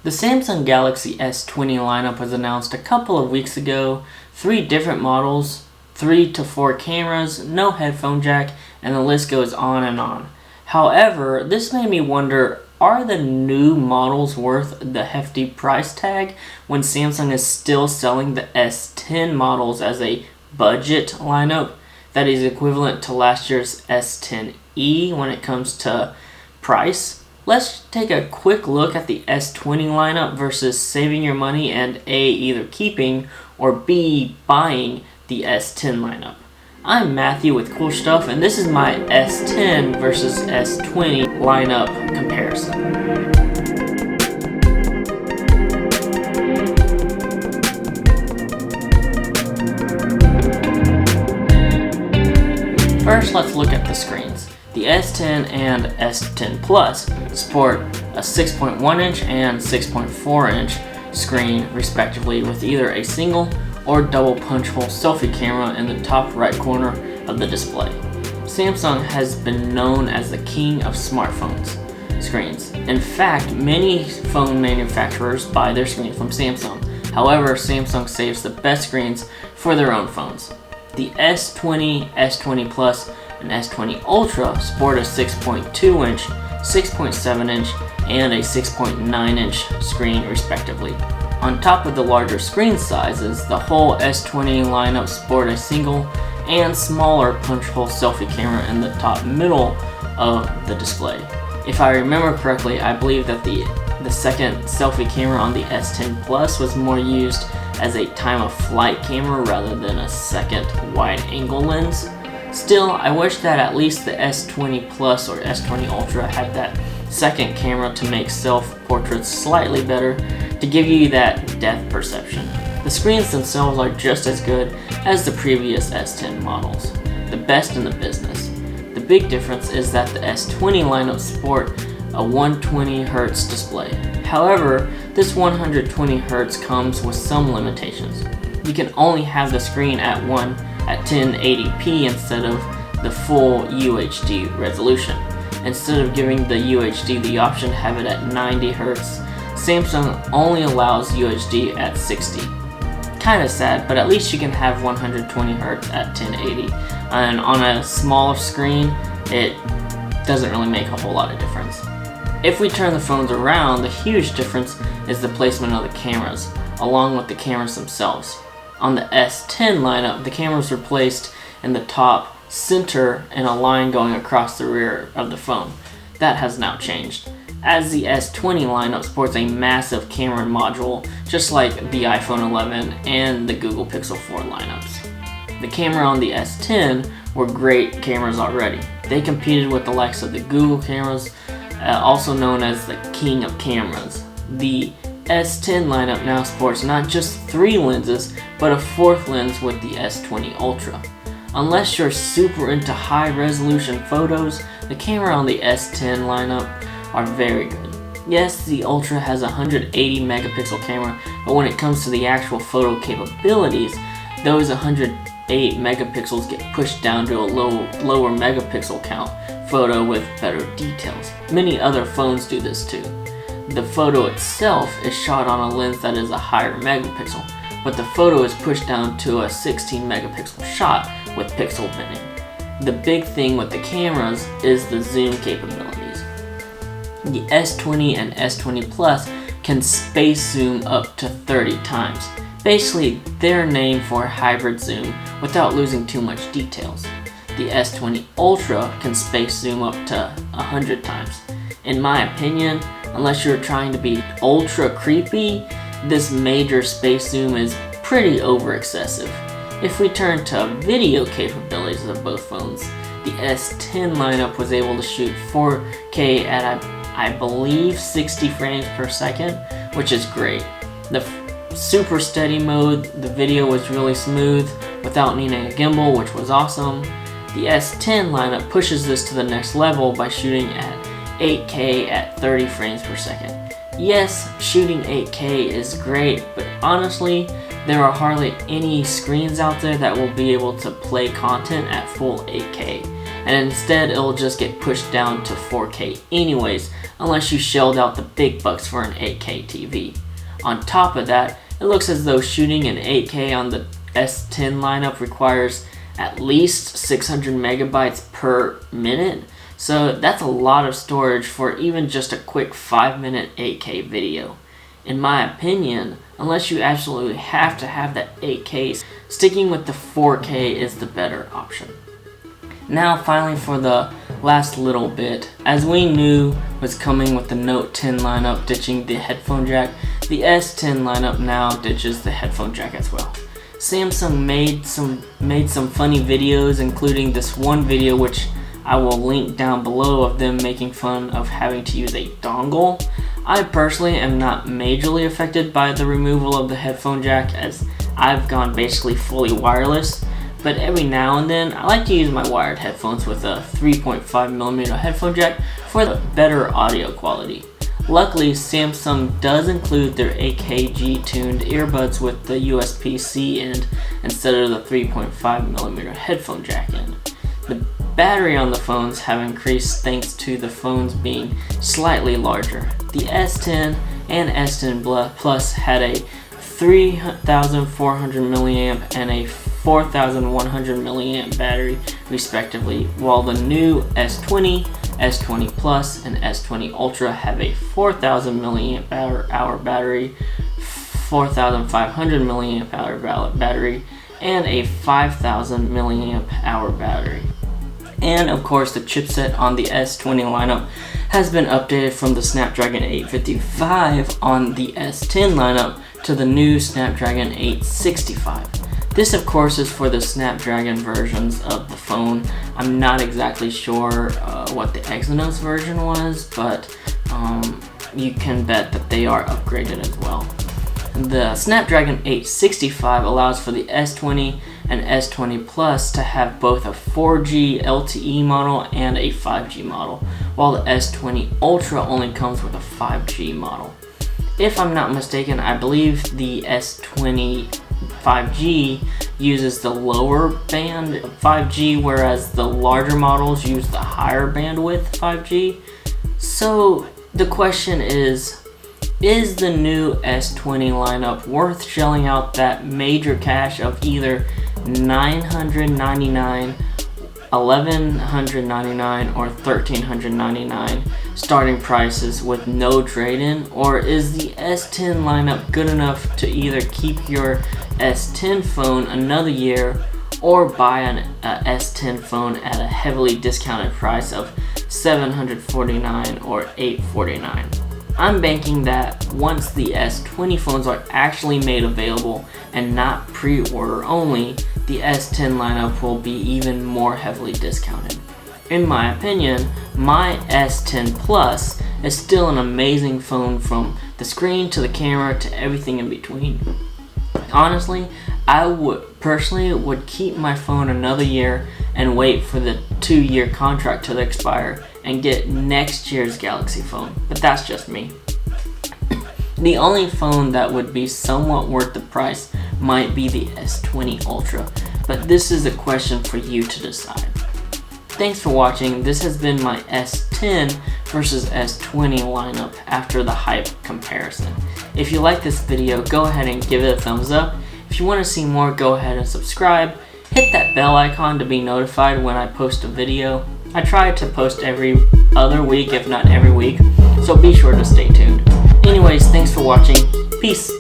The Samsung Galaxy S20 lineup was announced a couple of weeks ago. 3 different models, 3 to 4 cameras, no headphone jack, and the list goes on and on. However, this made me wonder, are the new models worth the hefty price tag when Samsung is still selling the S10 models as a budget lineup that is equivalent to last year's S10e when it comes to price? Let's take a quick look at the S20 lineup versus saving your money and A, either keeping or B, buying the S10 lineup. I'm Matthew with Cool Stuff, and this is my S10 versus S20 lineup comparison. First, let's look at the screens. The S10 and S10 Plus sport a 6.1 inch and 6.4 inch screen respectively, with either a single or double punch hole selfie camera in the top right corner of the display. Samsung has been known as the king of smartphones screens. In fact, many phone manufacturers buy their screens from Samsung. However, Samsung saves the best screens for their own phones. The S20, S20 Plus, and S20 Ultra sport a 6.2 inch, 6.7 inch, and a 6.9 inch screen respectively. On top of the larger screen sizes, the whole S20 lineup sport a single and smaller punch hole selfie camera in the top middle of the display. If I remember correctly, I believe that the second selfie camera on the S10 Plus was more used as a time-of-flight camera rather than a second wide-angle lens. Still, I wish that at least the S20 Plus or S20 Ultra had that second camera to make self-portraits slightly better, to give you that depth perception. The screens themselves are just as good as the previous S10 models, the best in the business. The big difference is that the S20 lineup sport a 120Hz display. However, this 120Hz comes with some limitations. You can only have the screen at 1080p instead of the full UHD resolution. Instead of giving the UHD the option to have it at 90Hz, Samsung only allows UHD at 60. Kinda sad, but at least you can have 120Hz at 1080. And on a smaller screen, it doesn't really make a whole lot of difference. If we turn the phones around, the huge difference is the placement of the cameras, along with the cameras themselves. On the S10 lineup, the cameras were placed in the top center in a line going across the rear of the phone. That has now changed, as the S20 lineup sports a massive camera module, just like the iPhone 11 and the Google Pixel 4 lineups. The camera on the S10 were great cameras already. They competed with the likes of the Google cameras, also known as the king of cameras. The S10 lineup now sports not just 3 lenses, but a 4th lens with the S20 Ultra. Unless you're super into high resolution photos, the camera on the S10 lineup are very good. Yes, the Ultra has a 180 megapixel camera, but when it comes to the actual photo capabilities, those 108 megapixels get pushed down to a lower megapixel count photo with better details. Many other phones do this too. The photo itself is shot on a lens that is a higher megapixel, but the photo is pushed down to a 16 megapixel shot with pixel binning. The big thing with the cameras is the zoom capabilities. The S20 and S20 Plus can space zoom up to 30 times. Basically, they're named for hybrid zoom without losing too much details. The S20 Ultra can space zoom up to 100 times. In my opinion, unless you're trying to be ultra creepy, this major space zoom is pretty over excessive. If we turn to video capabilities of both phones, the S10 lineup was able to shoot 4K at I believe 60 frames per second, which is great. The super steady mode, the video was really smooth without needing a gimbal, which was awesome. The S10 lineup pushes this to the next level by shooting at 8K at 30 frames per second. Yes, shooting 8K is great, but honestly, there are hardly any screens out there that will be able to play content at full 8K. and instead it'll just get pushed down to 4K anyways, unless you shelled out the big bucks for an 8K TV. On top of that, it looks as though shooting in 8K on the S10 lineup requires at least 600 megabytes per minute, so that's a lot of storage for even just a quick 5-minute 8K video. In my opinion, unless you absolutely have to have that 8K, sticking with the 4K is the better option. Now finally for the last little bit, as we knew was coming with the Note 10 lineup ditching the headphone jack, the S10 lineup now ditches the headphone jack as well. Samsung made some funny videos, including this one video which I will link down below of them making fun of having to use a dongle. I personally am not majorly affected by the removal of the headphone jack, as I've gone basically fully wireless, but every now and then I like to use my wired headphones with a 3.5mm headphone jack for the better audio quality. Luckily, Samsung does include their AKG tuned earbuds with the USB-C end instead of the 3.5mm headphone jack end. The battery on the phones have increased thanks to the phones being slightly larger. The S10 and S10 Plus had a 3,400 milliamp and a 4,100 milliamp battery respectively, while the new S20, S20 Plus, and S20 Ultra have a 4,000 milliamp hour battery, 4,500 milliamp hour battery, and a 5,000 milliamp hour battery. And of course, the chipset on the S20 lineup has been updated from the Snapdragon 855 on the S10 lineup to the new Snapdragon 865. This of course is for the Snapdragon versions of the phone. I'm not exactly sure what the Exynos version was, but you can bet that they are upgraded as well. The Snapdragon 865 allows for the S20 and S20 Plus to have both a 4G LTE model and a 5G model, while the S20 Ultra only comes with a 5G model. If I'm not mistaken, I believe the S20 5G uses the lower band 5G, whereas the larger models use the higher bandwidth 5G. So the question is the new S20 lineup worth shelling out that major cash of either $999, $1,199, or $1,399 starting prices with no trade-in? Or is the S10 lineup good enough to either keep your S10 phone another year or buy an S10 phone at a heavily discounted price of $749 or $849? I'm banking that once the S20 phones are actually made available and not pre-order only, the S10 lineup will be even more heavily discounted. In my opinion, my S10 Plus is still an amazing phone from the screen to the camera to everything in between. Honestly, I would keep my phone another year and wait for the 2-year contract to expire and get next year's Galaxy phone, but that's just me. The only phone that would be somewhat worth the price might be the S20 Ultra, but this is a question for you to decide. Thanks for watching. This has been my S10 versus S20 lineup after the hype comparison. If you like this video, go ahead and give it a thumbs up. If you want to see more, go ahead and subscribe. Hit that bell icon to be notified when I post a video. I try to post every other week, if not every week, so be sure to stay tuned. Anyways, thanks for watching. Peace.